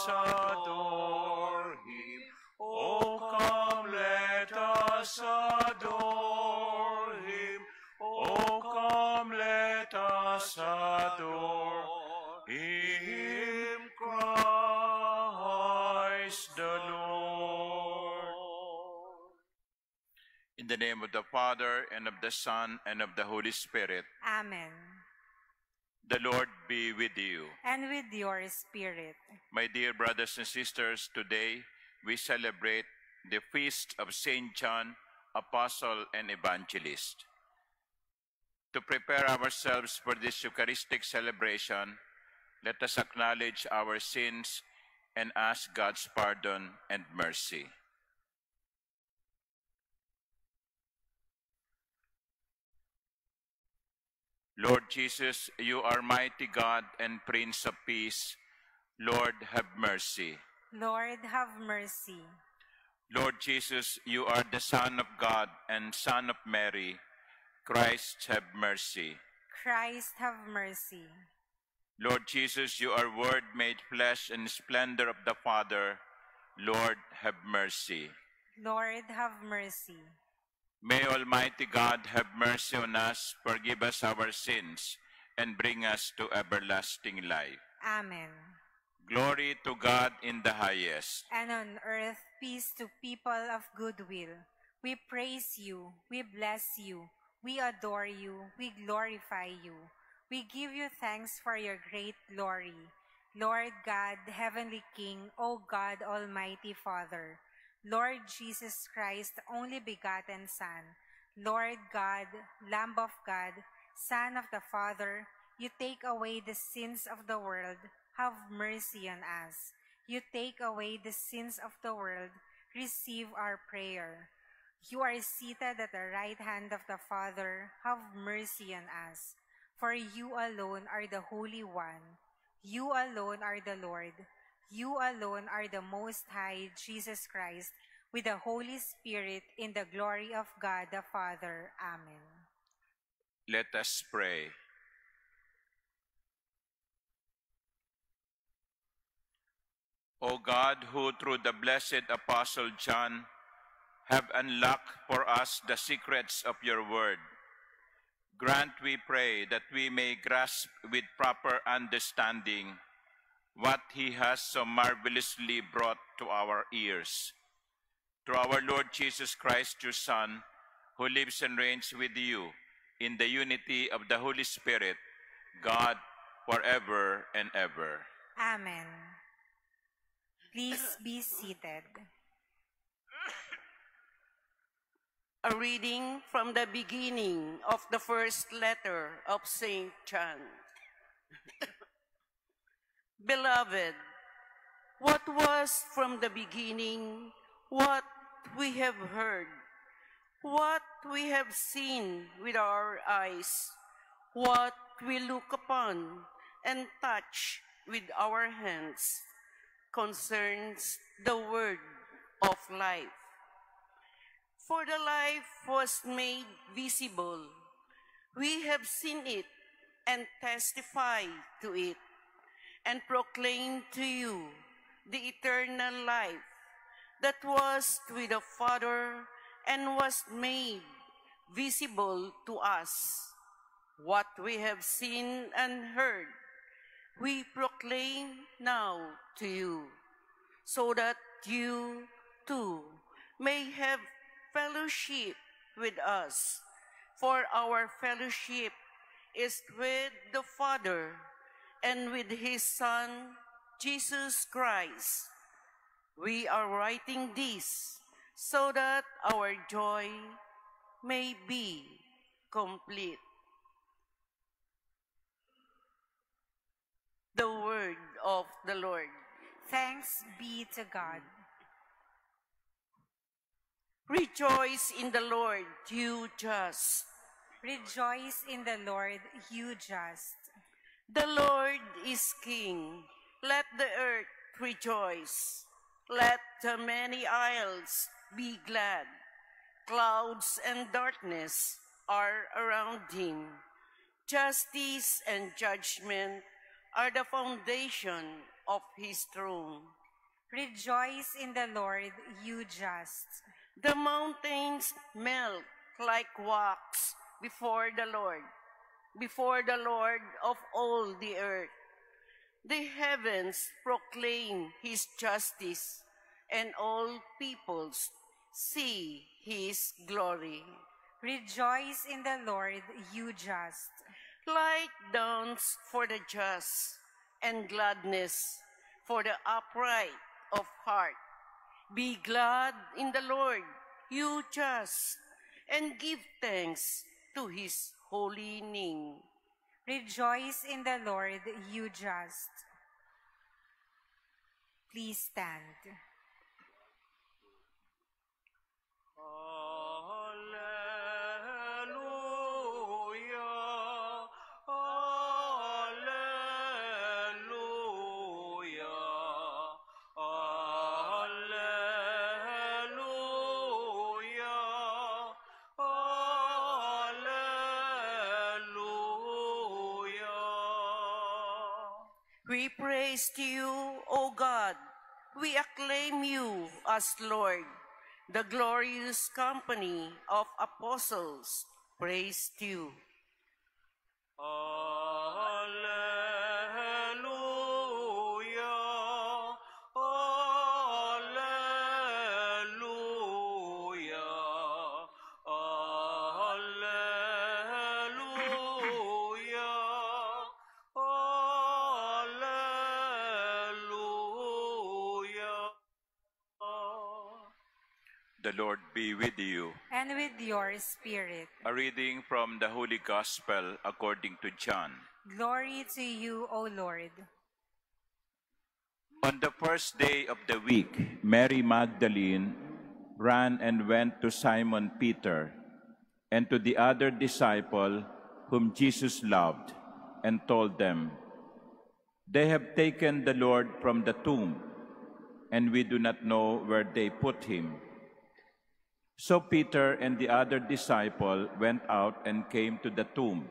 us adore him. Oh, come, let us adore him. Oh, come, let us adore him, Christ the Lord. In the name of the Father, and of the Son, and of the Holy Spirit. Amen. The Lord be with you. And with your spirit. My dear brothers and sisters, today we celebrate the feast of Saint John, Apostle and Evangelist. To prepare ourselves for this Eucharistic celebration, let us acknowledge our sins and ask God's pardon and mercy. Lord Jesus, you are mighty God and Prince of Peace. Lord, have mercy. Lord, have mercy. Lord Jesus, you are the Son of God and Son of Mary. Christ, have mercy. Christ, have mercy. Lord Jesus, you are Word made flesh and splendor of the Father. Lord, have mercy. Lord, have mercy. May Almighty God have mercy on us, forgive us our sins, and bring us to everlasting life. Amen. Glory to God in the highest. And on earth, peace to people of good will. We praise you, we bless you, we adore you, we glorify you. We give you thanks for your great glory. Lord God, Heavenly King, O God, Almighty Father, Lord Jesus Christ, only begotten Son, Lord God, Lamb of God, Son of the Father, you take away the sins of the world, have mercy on us. You take away the sins of the world, receive our prayer. You are seated at the right hand of the Father, have mercy on us. For you alone are the Holy One. You alone are the Lord. You alone are the Most High, Jesus Christ, with the Holy Spirit, in the glory of God the Father. Amen. Let us pray. O God, who through the blessed Apostle John have unlocked for us the secrets of your word, grant, we pray, that we may grasp with proper understanding what he has so marvelously brought to our ears. Through our Lord Jesus Christ, your Son, who lives and reigns with you in the unity of the Holy Spirit, God, forever and ever. Amen. Please be seated. A reading from the beginning of the first letter of St. John. Beloved, what was from the beginning, what we have heard, what we have seen with our eyes, what we look upon and touch with our hands, concerns the word of life. For the life was made visible. We have seen it and testify to it, and proclaim to you the eternal life that was with the Father and was made visible to us. What we have seen and heard, we proclaim now to you, so that you too may have fellowship with us. For our fellowship is with the Father and with his Son, Jesus Christ. We are writing this so that our joy may be complete. The word of the Lord. Thanks be to God. Rejoice in the Lord, you just. Rejoice in the Lord, you just. The Lord is King. Let the earth rejoice. Let the many isles be glad. Clouds and darkness are around him. Justice and judgment are the foundation of his throne. Rejoice in the Lord, you just. The mountains melt like wax before the Lord of all the earth. The heavens proclaim his justice, and all peoples see his glory. Rejoice in the Lord, you just. Light dawns for the just, and gladness for the upright of heart. Be glad in the Lord, you just, and give thanks to his holy name. Rejoice in the Lord, you just. Please stand. Alleluia, alleluia, alleluia, alleluia. We praise you, O God. We acclaim you as Lord. The glorious company of apostles praised you. Alleluia, alleluia, alleluia, alleluia. The Lord be with you. And with your spirit. A reading from the Holy Gospel according to John. Glory to you, O Lord. On the first day of the week, Mary Magdalene ran and went to Simon Peter and to the other disciple whom Jesus loved, and told them, "They have taken the Lord from the tomb, and we do not know where they put him." So Peter and the other disciple went out and came to the tomb.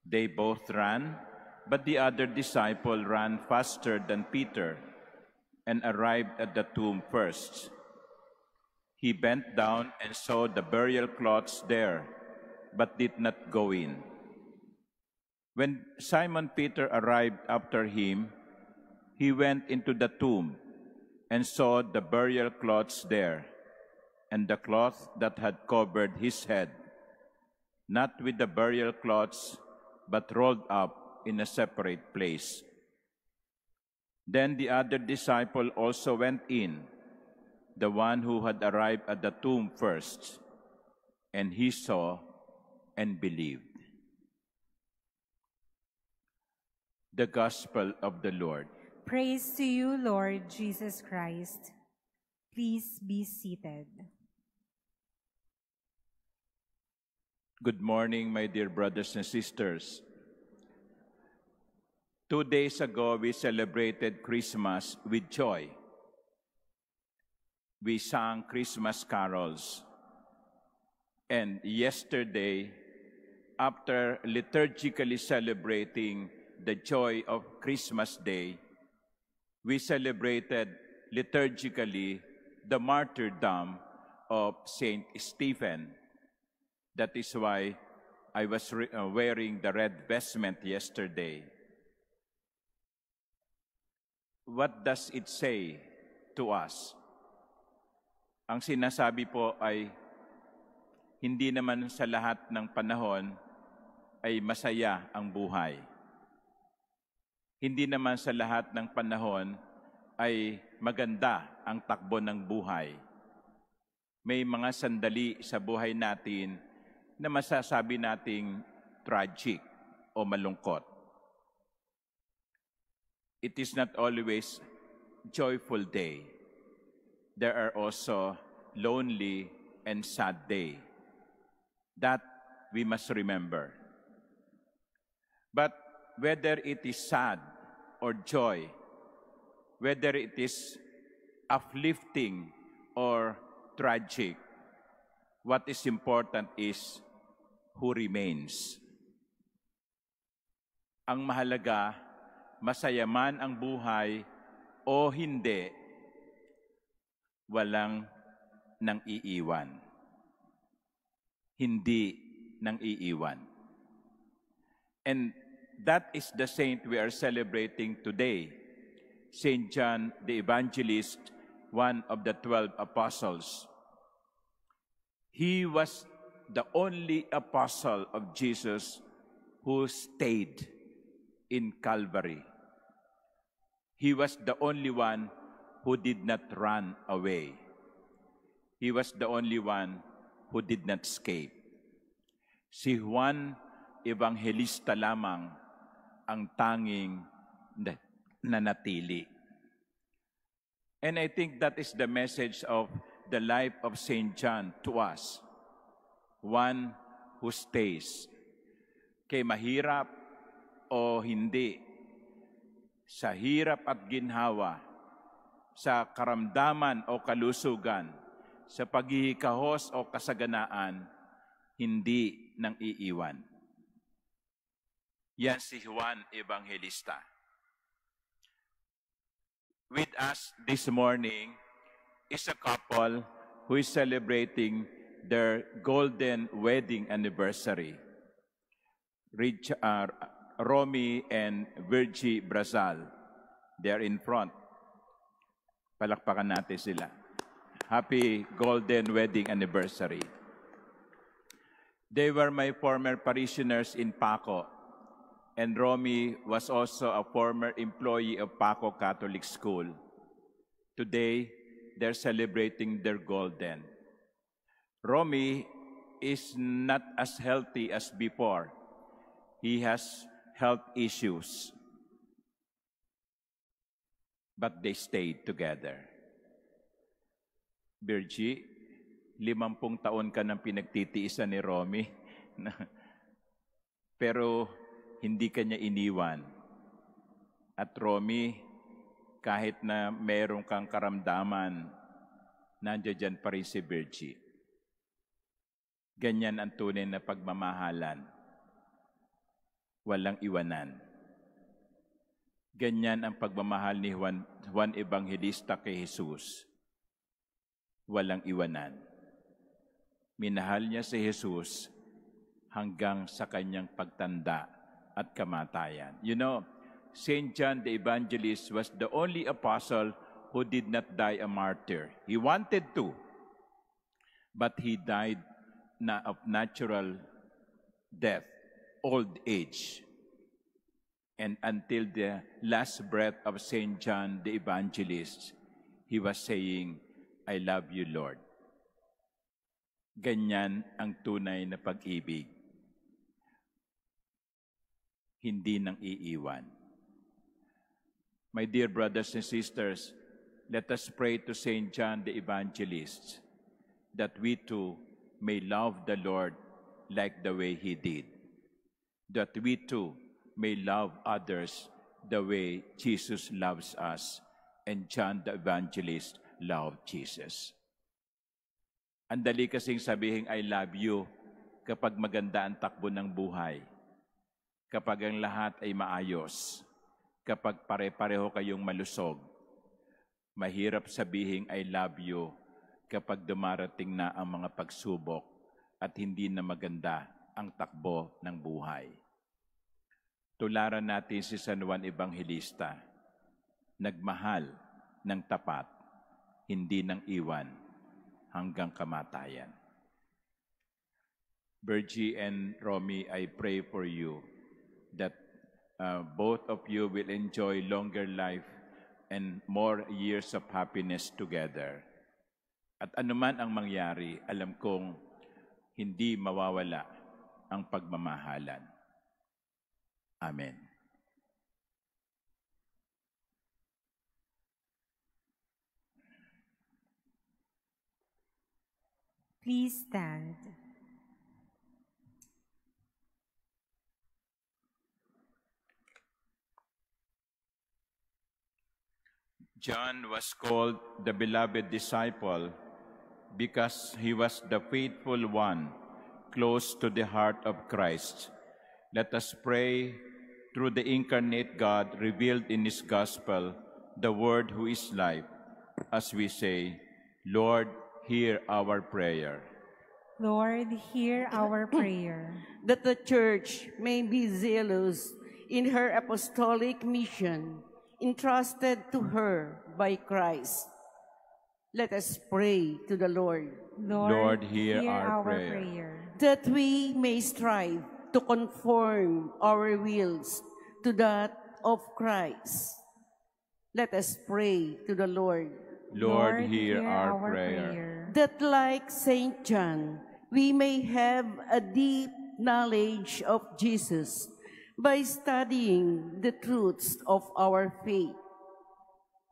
They both ran, but the other disciple ran faster than Peter and arrived at the tomb first. He bent down and saw the burial cloths there, but did not go in. When Simon Peter arrived after him, he went into the tomb and saw the burial cloths there, and the cloth that had covered his head, not with the burial cloths, but rolled up in a separate place. Then the other disciple also went in, the one who had arrived at the tomb first, and he saw and believed. The Gospel of the Lord. Praise to you, Lord Jesus Christ. Please be seated. Good morning, my dear brothers and sisters. 2 days ago, we celebrated Christmas with joy. We sang Christmas carols. And yesterday, after liturgically celebrating the joy of Christmas Day, we celebrated liturgically the martyrdom of Saint Stephen. That is why I was wearing the red vestment yesterday. What does it say to us? Ang sinasabi po ay, hindi naman sa lahat ng panahon ay masaya ang buhay. Hindi naman sa lahat ng panahon ay maganda ang takbo ng buhay. May mga sandali sa buhay natin na masasabi nating tragic o malungkot. It is not always joyful day. There are also lonely and sad day. That we must remember. But whether it is sad or joy, whether it is uplifting or tragic, what is important is who remains. Ang mahalaga, masaya man ang buhay o hindi, walang nang iiwan. Hindi nang iiwan. And that is the saint we are celebrating today, Saint John the Evangelist, one of the 12 apostles. He was the only apostle of Jesus who stayed in Calvary. He was the only one who did not run away. He was the only one who did not escape. Si Juan Evangelista lamang ang tanging nanatili. And I think that is the message of the life of Saint John to us. One who stays. Kay mahirap o hindi, sa hirap at ginhawa, sa karamdaman o kalusugan, sa paghihikahos o kasaganaan, hindi nang iiwan. Yan si Juan Evangelista. With us this morning is a couple who is celebrating their golden wedding anniversary. Romy and Virgie Brazal. They are in front. Palakpakan natin sila. Happy golden wedding anniversary. They were my former parishioners in Paco, and Romy was also a former employee of Paco Catholic School. Today, they're celebrating their golden. Romy is not as healthy as before. He has health issues. But they stayed together. Virgie, 50 taon ka nang pinagtitiisan ni Romy. Pero hindi ka niya iniwan. At Romy, kahit na meron kang karamdaman, nandiyan pa rin si Virgie. Ganyan ang tunay na pagmamahalan. Walang iwanan. Ganyan ang pagmamahal ni Juan Evangelista kay Jesus. Walang iwanan. Minahal niya si Jesus hanggang sa kanyang pagtanda at kamatayan. You know, Saint John the Evangelist was the only apostle who did not die a martyr. He wanted to, but he died of natural death, old age. And until the last breath of Saint John the Evangelist, he was saying, I love you, Lord. Ganyan ang tunay na pag-ibig. Hindi nang iiwan. My dear brothers and sisters, let us pray to Saint John the Evangelist that we too may love the Lord like the way he did. That we too may love others the way Jesus loves us and John the Evangelist loved Jesus. Ang dali kasing sabihin, I love you kapag maganda ang takbo ng buhay. Kapag ang lahat ay maayos. Kapag pare-pareho kayong malusog. Mahirap sabihin, I love you kapag dumarating na ang mga pagsubok at hindi na maganda ang takbo ng buhay. Tularan natin si San Juan Evangelista. Nagmahal ng tapat, hindi ng iwan hanggang kamatayan. Virgie and Romy, I pray for you that both of you will enjoy longer life and more years of happiness together. At anuman ang mangyari, alam kong hindi mawawala ang pagmamahalan. Amen. Please stand. John was called the beloved disciple because he was the faithful one, close to the heart of Christ. Let us pray through the incarnate God revealed in His gospel the Word who is life, as we say, Lord, hear our prayer. Lord, hear our prayer. That the Church may be zealous in her apostolic mission entrusted to her by Christ. Let us pray to the Lord. Lord, hear our prayer. That we may strive to conform our wills to that of Christ. Let us pray to the Lord. Lord, hear our prayer. That like Saint John, we may have a deep knowledge of Jesus by studying the truths of our faith.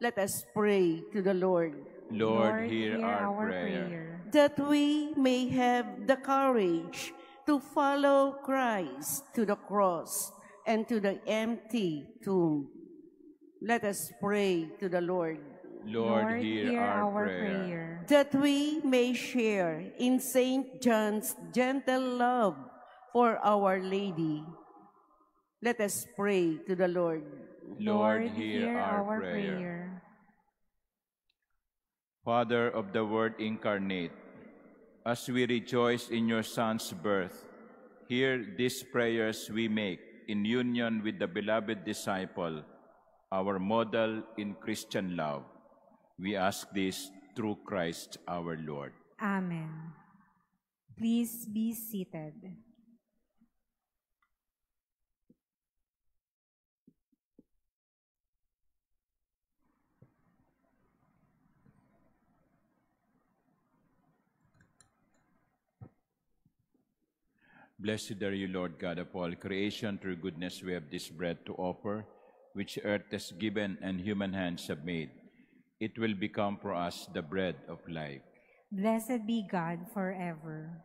Let us pray to the Lord. Lord, hear our prayer. That we may have the courage to follow Christ to the cross and to the empty tomb. Let us pray to the Lord. Lord, hear our prayer. That we may share in Saint John's gentle love for Our Lady. Let us pray to the Lord. Lord, hear our prayer. Father of the Word incarnate, as we rejoice in your Son's birth, hear these prayers we make in union with the beloved disciple, our model in Christian love. We ask this through Christ our Lord. Amen. Please be seated. Blessed are you, Lord God of all creation. Through goodness we have this bread to offer, which earth has given and human hands have made. It will become for us the bread of life. Blessed be God forever.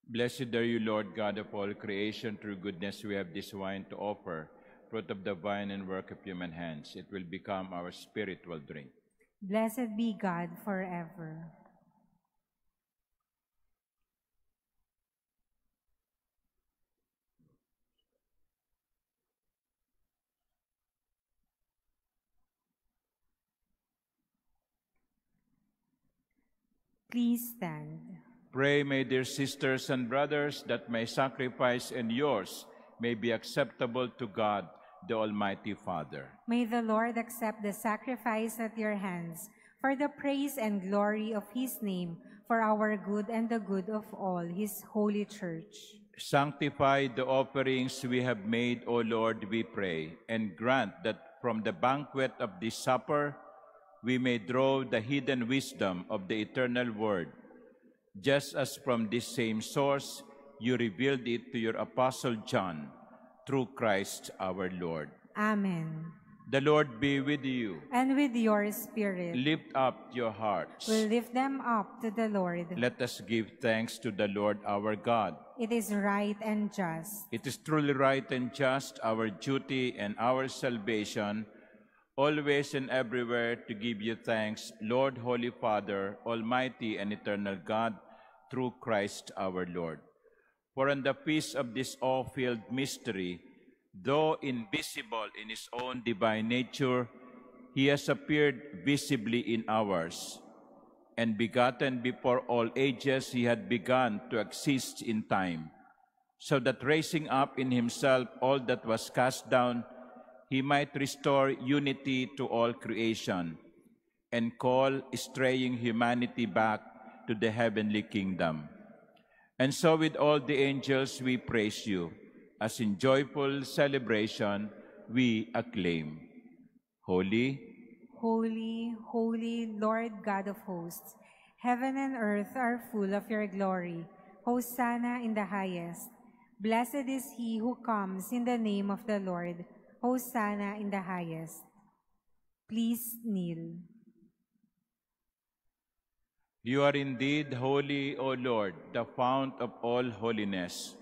Blessed are you, Lord God of all creation. Through goodness we have this wine to offer, fruit of the vine and work of human hands. It will become our spiritual drink. Blessed be God forever. Please stand. Pray, my dear sisters and brothers, that my sacrifice and yours may be acceptable to God, the Almighty Father. May the Lord accept the sacrifice at your hands for the praise and glory of his name, for our good and the good of all his holy church. Sanctify the offerings we have made, O Lord, we pray, and grant that from the banquet of this supper we may draw the hidden wisdom of the eternal Word, just as from this same source you revealed it to your Apostle John, through Christ our Lord. Amen. The Lord be with you. And with your spirit. Lift up your hearts. We'll lift them up to the Lord. Let us give thanks to the Lord our God. It is right and just. It is truly right and just, our duty and our salvation, always and everywhere to give you thanks, Lord, Holy Father, Almighty and eternal God, through Christ our Lord. For on the feast of this awe-filled mystery, though invisible in his own divine nature, he has appeared visibly in ours. And begotten before all ages, he had begun to exist in time, so that raising up in himself all that was cast down, he might restore unity to all creation and call straying humanity back to the heavenly kingdom. And so with all the angels we praise you, as in joyful celebration we acclaim. Holy, holy, holy, Lord God of hosts, heaven and earth are full of your glory. Hosanna in the highest. Blessed is he who comes in the name of the Lord. Hosanna in the highest. Please kneel. You are indeed holy, O Lord, the fount of all holiness.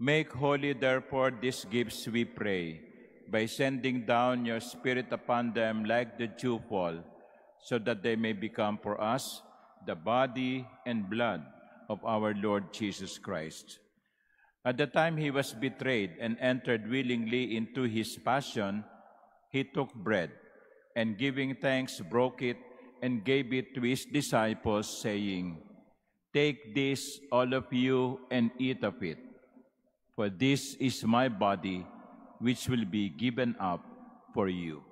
Make holy, therefore, these gifts, we pray, by sending down your Spirit upon them like the dewfall, so that they may become for us the body and blood of our Lord Jesus Christ. At the time he was betrayed and entered willingly into his passion, he took bread, and giving thanks, broke it, and gave it to his disciples, saying, "Take this, all of you, and eat of it. For this is my body, which will be given up for you."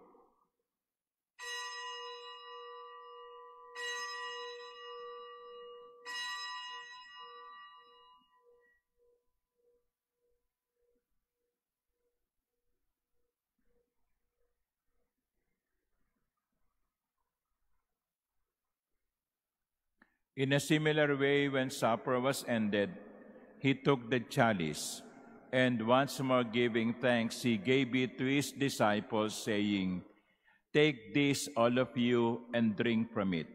In a similar way, when supper was ended, he took the chalice, and once more giving thanks, he gave it to his disciples, saying, "Take this, all of you, and drink from it.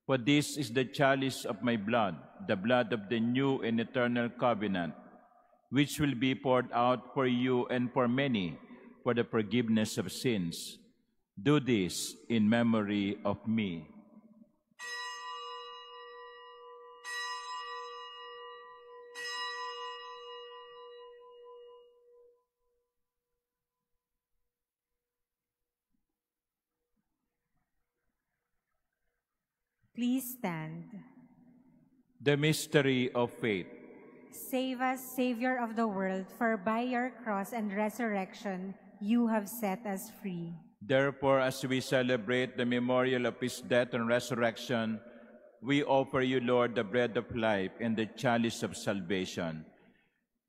For this is the chalice of my blood, the blood of the new and eternal covenant, which will be poured out for you and for many for the forgiveness of sins. Do this in memory of me." Please stand. The mystery of faith. Save us, Savior of the world, for by your cross and resurrection you have set us free. Therefore, as we celebrate the memorial of his death and resurrection, we offer you, Lord, the bread of life and the chalice of salvation,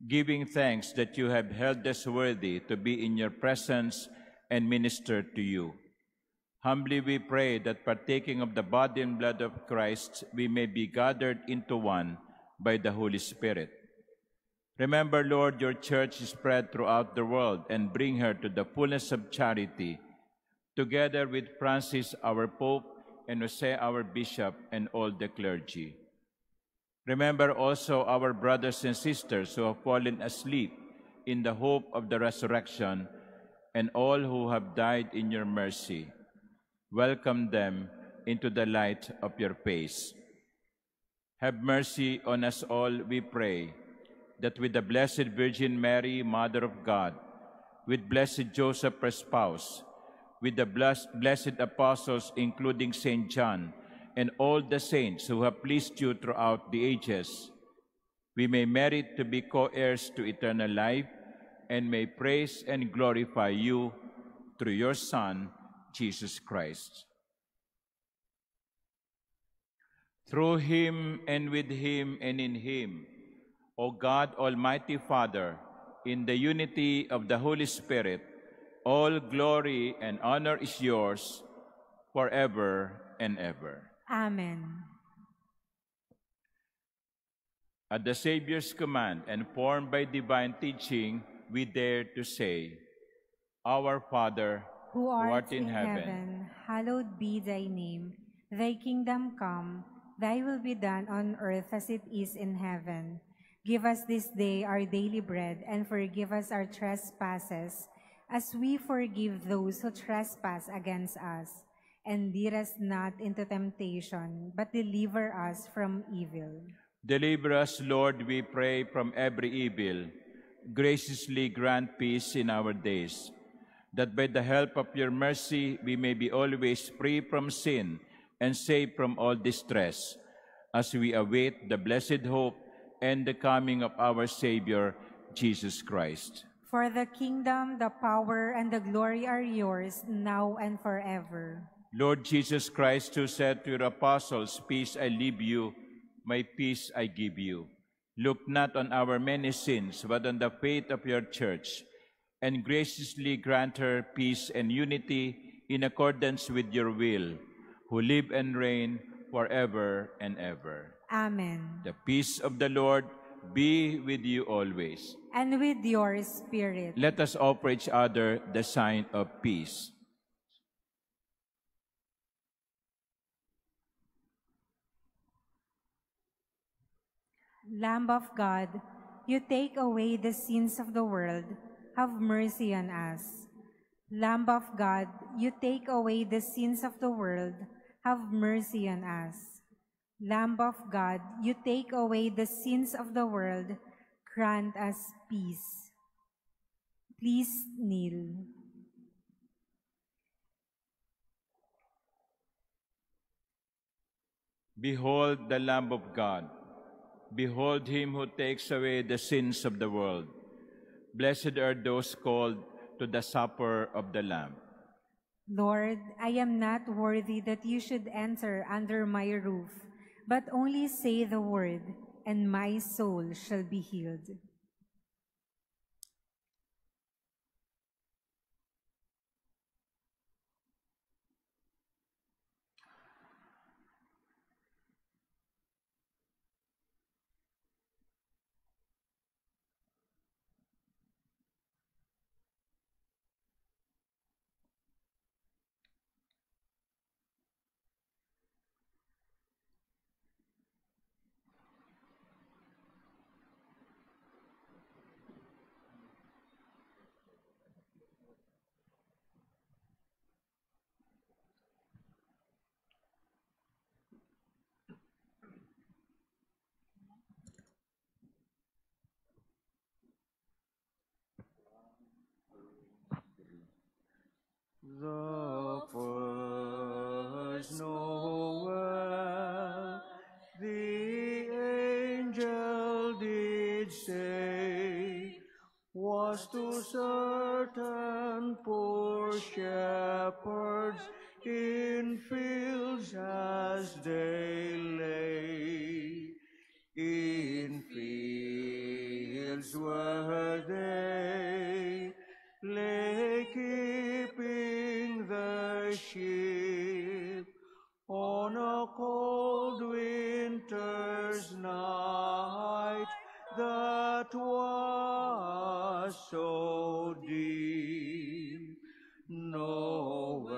giving thanks that you have held us worthy to be in your presence and minister to you. Humbly we pray that partaking of the body and blood of Christ, we may be gathered into one by the Holy Spirit. Remember, Lord, your church is spread throughout the world, and bring her to the fullness of charity, together with Francis, our Pope, and Jose, our Bishop, and all the clergy. Remember also our brothers and sisters who have fallen asleep in the hope of the resurrection, and all who have died in your mercy. Welcome them into the light of your face. Have mercy on us all, we pray, that with the Blessed Virgin Mary, Mother of God, with Blessed Joseph, her spouse, with the blessed apostles, including Saint John, and all the saints who have pleased you throughout the ages, we may merit to be co-heirs to eternal life, and may praise and glorify you through your Son, Jesus Christ. Through him, and with him, and in him, O God, Almighty Father, in the unity of the Holy Spirit, all glory and honor is yours forever and ever. Amen. At the Savior's command and formed by divine teaching, we dare to say, Our Father, Who art in heaven, hallowed be thy name. Thy kingdom come, thy will be done on earth as it is in heaven. Give us this day our daily bread, and forgive us our trespasses, as we forgive those who trespass against us. And lead us not into temptation, but deliver us from evil. Deliver us, Lord, we pray, from every evil. Graciously grant peace in our days, that by the help of your mercy we may be always free from sin and safe from all distress, as we await the blessed hope and the coming of our Savior, Jesus Christ. For the kingdom, the power, and the glory are yours, now and forever. Lord Jesus Christ, who said to your apostles, "Peace I leave you, my peace I give you," look not on our many sins, but on the faith of your church, and graciously grant her peace and unity in accordance with your will, who live and reign forever and ever. Amen. The peace of the Lord be with you always. And with your spirit. Let us offer each other the sign of peace. Lamb of God, you take away the sins of the world, have mercy on us. Lamb of God, you take away the sins of the world, have mercy on us. Lamb of God, you take away the sins of the world, grant us peace. Please kneel. Behold the Lamb of God. Behold him who takes away the sins of the world. Blessed are those called to the supper of the Lamb. Lord, I am not worthy that you should enter under my roof, but only say the word, and my soul shall be healed. The first Noel, the angel did say, was to certain poor shepherds in fields as they lay. In fields were they lay keeping the sheep on a cold winter's night that was so deep. Noel,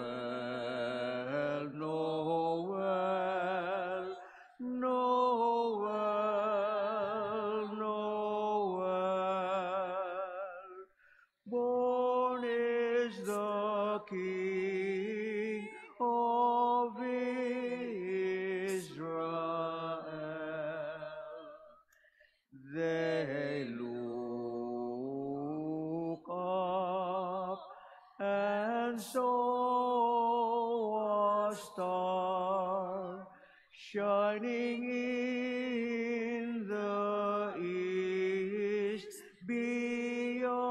Noel, Noel, Noel. Born is the King of Israel. They look up and saw a star shining in the east, beyond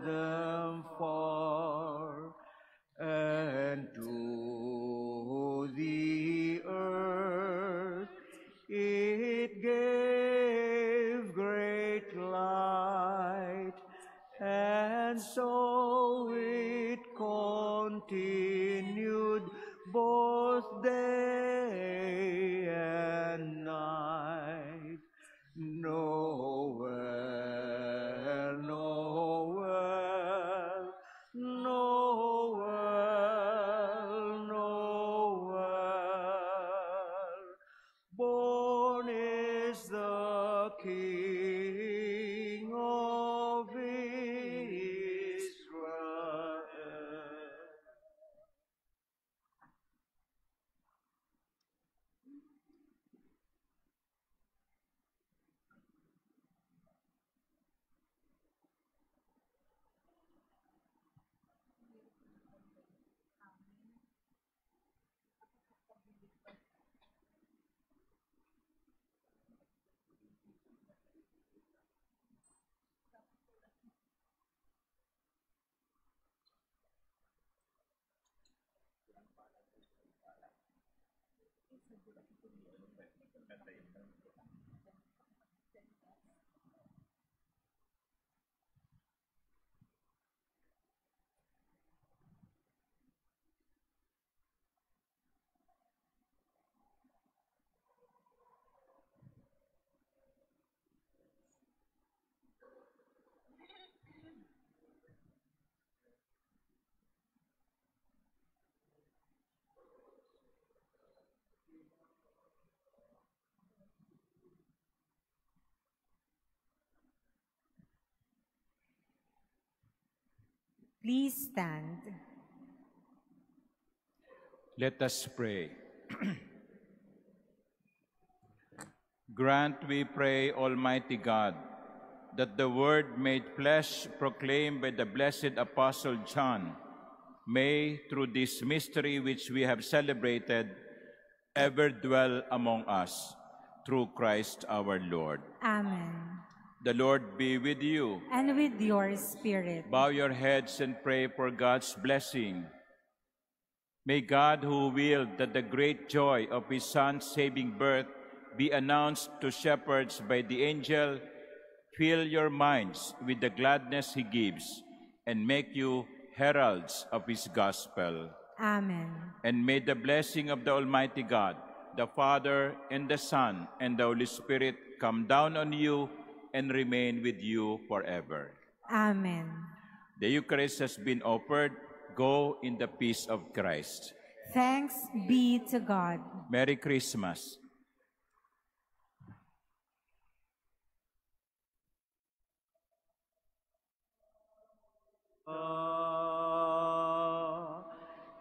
them far, and to the earth it gave great light, and so it continued both day and night. Noel, Noel, Noel, Noel. Born is the King of Israel. Please stand. Let us pray. Grant, we pray, Almighty God, that the word made flesh proclaimed by the blessed Apostle John may, through this mystery which we have celebrated, ever dwell among us, through Christ our Lord. Amen. The Lord be with you. And with your spirit. Bow your heads and pray for God's blessing. May God, who willed that the great joy of his Son's saving birth be announced to shepherds by the angel, fill your minds with the gladness he gives, and make you heralds of his gospel. Amen. And may the blessing of the Almighty God, the Father, and the Son, and the Holy Spirit come down on you and remain with you forever. Amen. The Eucharist has been offered. Go in the peace of Christ. Thanks be to God. Merry Christmas.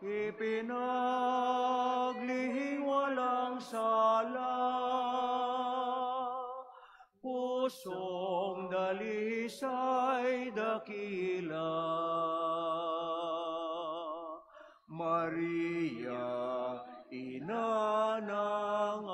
Ipinaglihing walang sala, pusong dalisay dakila. Maria, ina ng